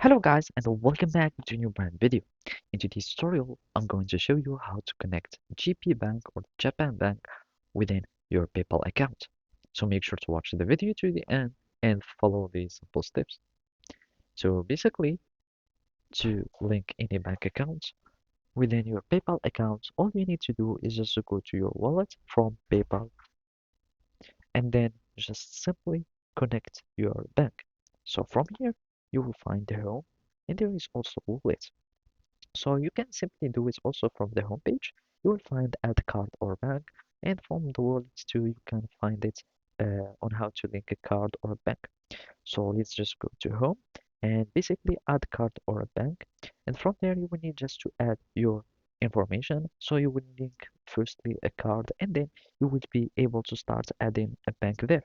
Hello guys and welcome back to a new brand video. In today's tutorial, I'm going to show you how to connect GP Bank or Japan Bank within your PayPal account. So make sure to watch the video to the end and follow these simple steps. So basically, to link any bank account within your PayPal account, all you need to do is just to go to your wallet from PayPal and then just simply connect your bank. So from here, you will find the home and there is also wallet. So you can simply do it also from the homepage. You will find add card or bank, and from the wallets too, you can find it on how to link a card or a bank. So let's just go to home and basically add card or a bank. And from there, you will need just to add your information. So you will link firstly a card, and then you will be able to start adding a bank there.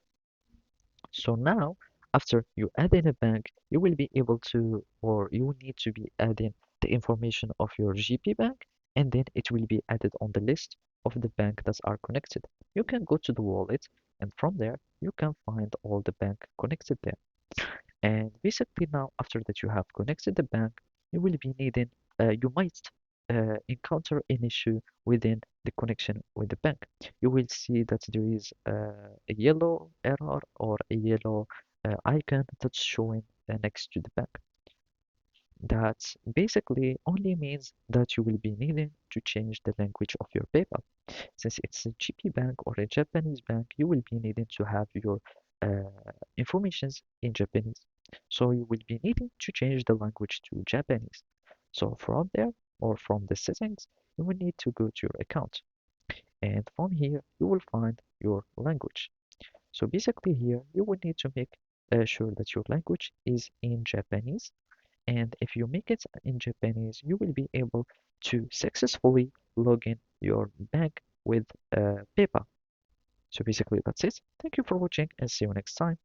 So now, after you add in a bank, you will be able to, or you will need to be adding the information of your GP bank, and then it will be added on the list of the bank that are connected. You can go to the wallet, and from there, you can find all the bank connected there. And basically now, after that you have connected the bank, you will be needing, you might encounter an issue within the connection with the bank. You will see that there is a yellow error or a yellow icon that's showing next to the bank. That basically only means that you will be needing to change the language of your PayPal. Since it's a GP bank or a Japanese bank, you will be needing to have your informations in Japanese. So you will be needing to change the language to Japanese. So from there or from the settings, you will need to go to your account. And from here, you will find your language. So basically here, you will need to make sure that your language is in Japanese, and if you make it in Japanese, you will be able to successfully log in your bank with PayPal. So basically that's it. Thank you for watching and see you next time.